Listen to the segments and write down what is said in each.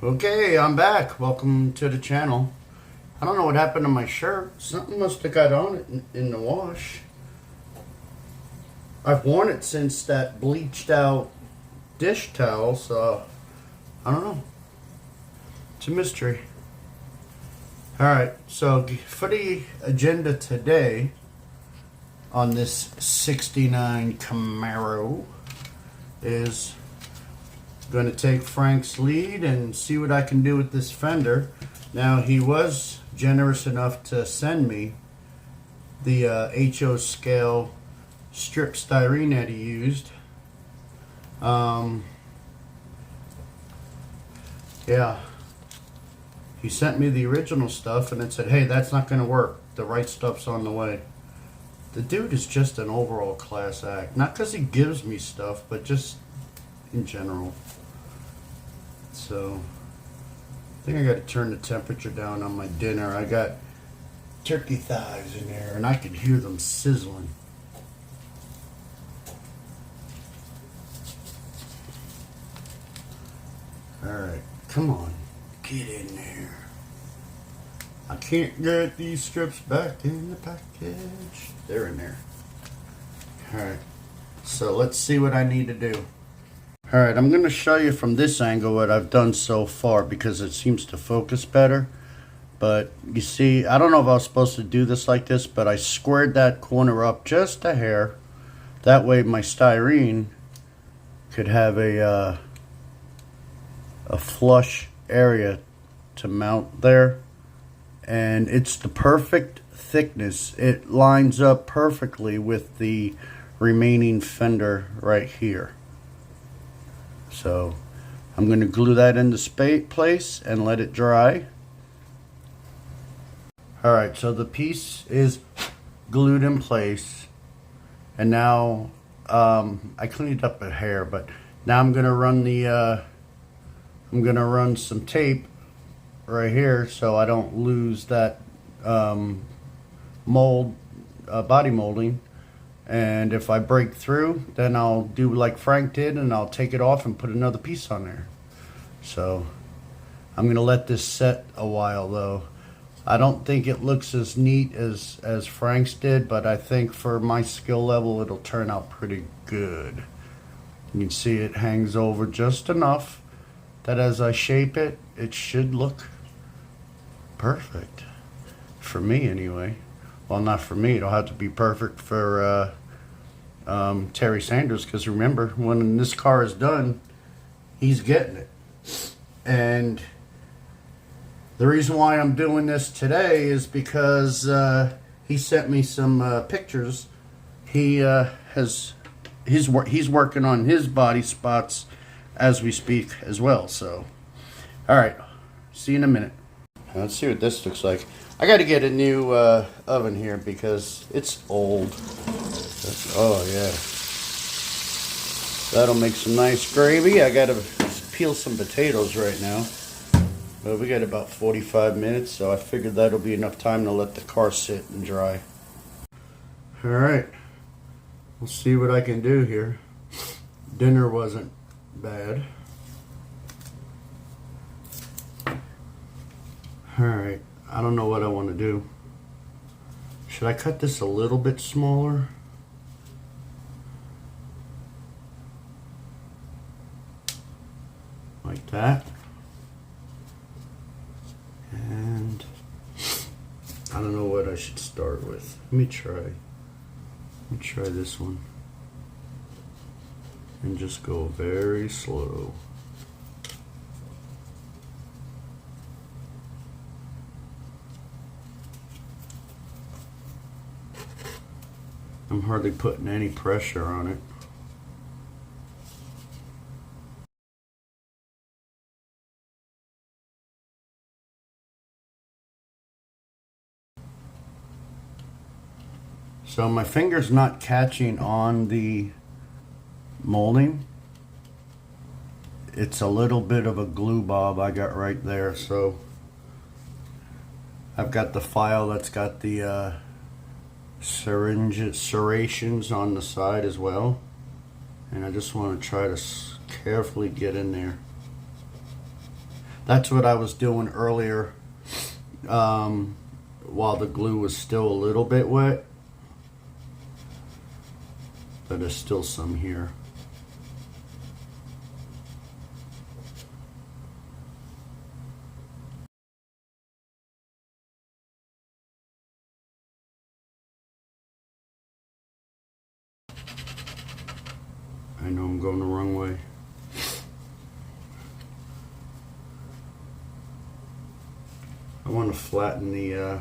Okay, I'm back. Welcome to the channel. I don't know what happened to my shirt. Something must have got on it in the wash. I've worn it since that bleached out dish towel, so I don't know. It's a mystery. Alright, so for the agenda today on this 69 Camaro is going to take Frank's lead and see what I can do with this Fender. Now, he was generous enough to send me the HO scale strip styrene that he used. Yeah, he sent me the original stuff and it said, hey, that's not going to work. The right stuff's on the way. The dude is just an overall class act. Not because he gives me stuff, but just in general. So, I think I got to turn the temperature down on my dinner. I got turkey thighs in there, and I can hear them sizzling. Alright, come on. Get in there. I can't get these strips back in the package. They're in there. Alright, so let's see what I need to do. Alright, I'm going to show you from this angle what I've done so far because it seems to focus better. But you see, I don't know if I was supposed to do this like this, but I squared that corner up just a hair. That way my styrene could have a flush area to mount there. And it's the perfect thickness. It lines up perfectly with the remaining fender right here. So I'm going to glue that into place and let it dry. Alright, so the piece is glued in place. And now I cleaned up a hair, but now I'm going to run some tape right here so I don't lose that mold, body molding. And if I break through, then I'll do like Frank did and I'll take it off and put another piece on there. So I'm going to let this set a while though. I don't think it looks as neat as Frank's did, but I think for my skill level it'll turn out pretty good. You can see it hangs over just enough that as I shape it, it should look perfect. For me anyway. Well, not for me. It'll have to be perfect for Terry Sanders, because remember, when this car is done, he's getting it. And the reason why I'm doing this today is because he sent me some pictures. He's working on his body spots as we speak as well. So, all right, see you in a minute. Let's see what this looks like. I got to get a new oven here because it's old. Oh yeah, that'll make some nice gravy. I got to peel some potatoes right now. But we got about 45 minutes, so I figured that'll be enough time to let the car sit and dry. Alright, we'll see what I can do here. Dinner wasn't bad. Alright, I don't know what I want to do. Should I cut this a little bit smaller? Like that. And I don't know what I should start with. Let me try this one. And just go very slow. I'm hardly putting any pressure on it. So my finger's not catching on the molding. It's a little bit of a glue bob I got right there. So I've got the file that's got the serrations on the side as well. And I just want to try to carefully get in there. That's what I was doing earlier, while the glue was still a little bit wet, but there's still some here. I know I'm going the wrong way. I want to flatten the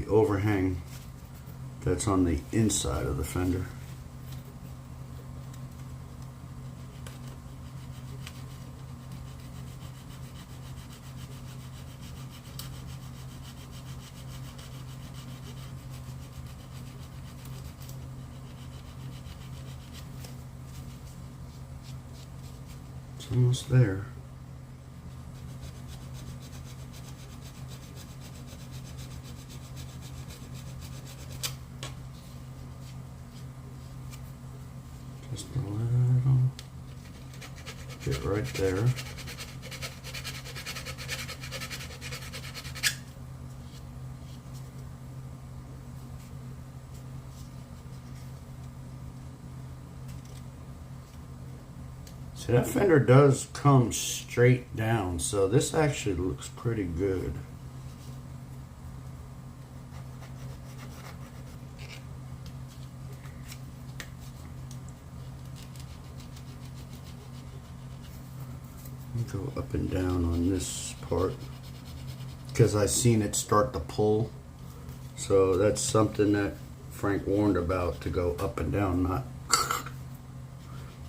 overhang that's on the inside of the fender. It's almost there. Just a little bit right there. See, that fender does come straight down, so this actually looks pretty good. Go up and down on this part because I seen it start to pull, so that's something that Frank warned about, to go up and down, not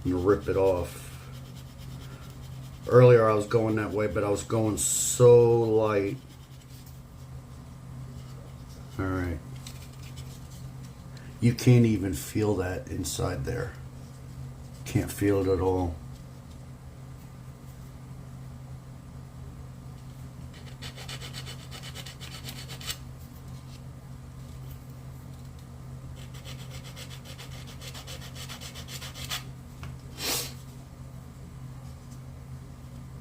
rip it off. Earlier I was going that way, but I was going so light. All right, you can't even feel that inside there. Can't feel it at all.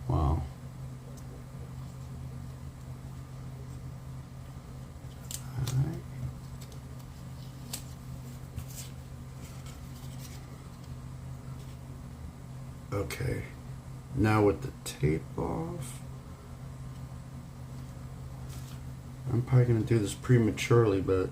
Wow. All right. Okay. Now with the tape off, I'm probably going to do this prematurely, but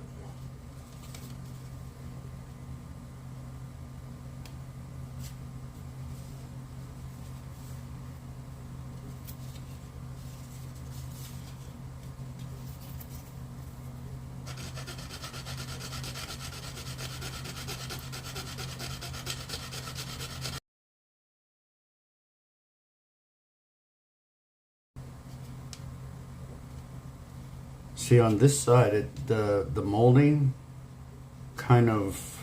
see, on this side, the molding kind of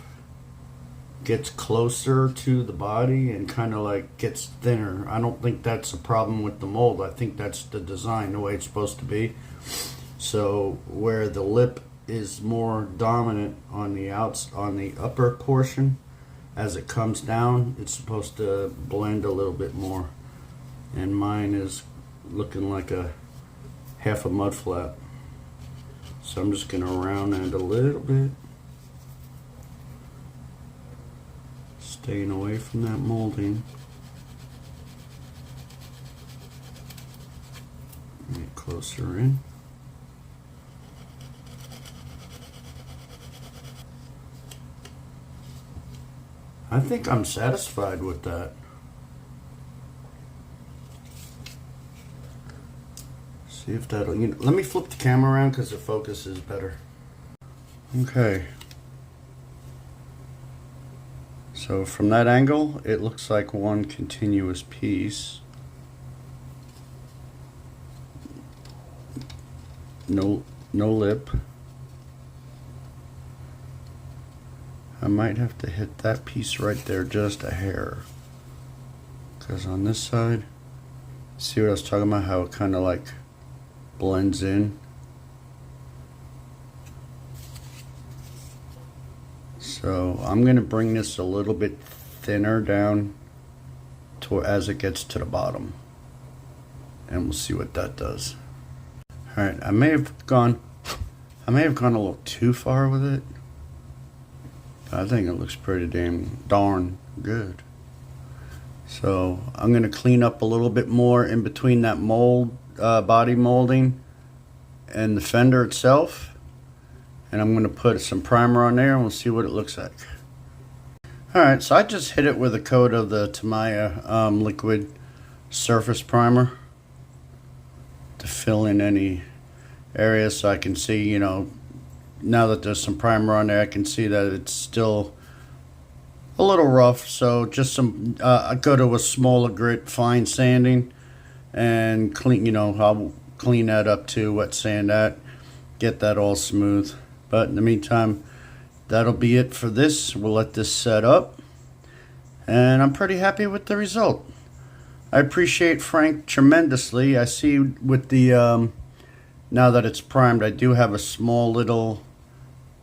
gets closer to the body and kind of like gets thinner. I don't think that's a problem with the mold. I think that's the design, the way it's supposed to be. So where the lip is more dominant on the on the upper portion, as it comes down, it's supposed to blend a little bit more. And mine is looking like a half a mud flap. So I'm just going to round that a little bit, staying away from that molding. Get closer in. I think I'm satisfied with that. See if that'll, let me flip the camera around because the focus is better. Okay. So from that angle, it looks like one continuous piece. No lip. I might have to hit that piece right there just a hair. Because on this side, see what I was talking about, how it kind of like blends in. So I'm going to bring this a little bit thinner down to as it gets to the bottom. and we'll see what that does. All right, I may have gone a little too far with it. I think it looks pretty darn good. So I'm gonna clean up a little bit more in between that body molding and the fender itself, and I'm gonna put some primer on there and we'll see what it looks like. All right, so I just hit it with a coat of the Tamiya liquid surface primer to fill in any areas, so I can see, you know, now that there's some primer on there, I can see that it's still a little rough. So just some I go to a smaller grit fine sanding and clean, you know, I'll clean that up too, wet sand that, get that all smooth. But in the meantime, that'll be it for this. We'll let this set up, and I'm pretty happy with the result. I appreciate Frank tremendously. I see with the now that it's primed, I do have a small little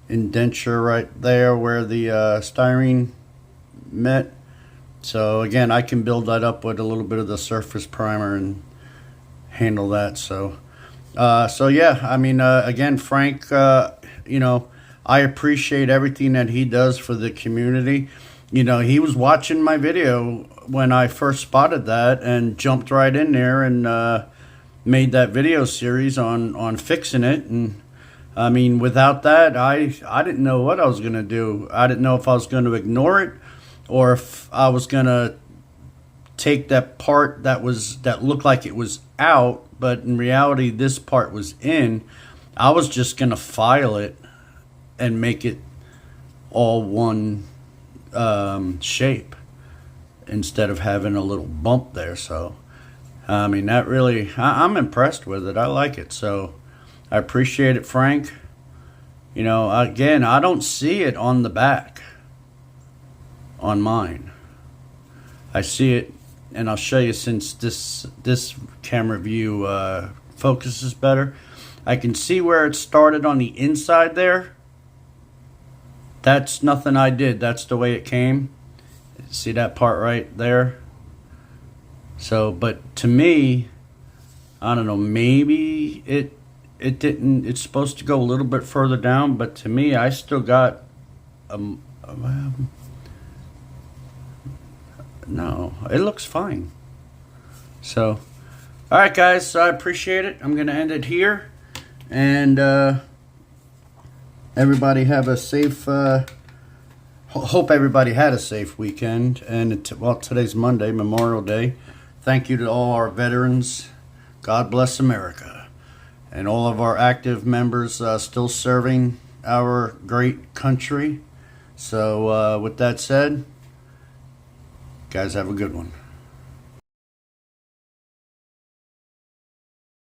indenture right there where the styrene met. So again, I can build that up with a little bit of the surface primer and handle that. So yeah, I mean, again, Frank, you know, I appreciate everything that he does for the community. You know, he was watching my video when I first spotted that and jumped right in there and made that video series on fixing it. And I mean, without that, I didn't know what I was gonna do. I didn't know if I was gonna ignore it or if I was gonna take that part that looked like it was out, but in reality this part was in. I was just gonna file it and make it all one shape instead of having a little bump there. So I mean, that really, I'm impressed with it. I like it. So I appreciate it, Frank. You know, again, I don't see it on the back on mine. I see it, and I'll show you since this camera view focuses better. I can see where it started on the inside there. That's nothing I did. That's the way it came. See that part right there? So, but to me, I don't know, maybe it didn't, it's supposed to go a little bit further down, but to me, I still got, no, it looks fine. So, all right, guys, so I appreciate it. I'm going to end it here, and everybody have a safe, hope everybody had a safe weekend. And well, today's Monday, Memorial Day. Thank you to all our veterans. God bless America. And all of our active members still serving our great country. So with that said, guys, have a good one.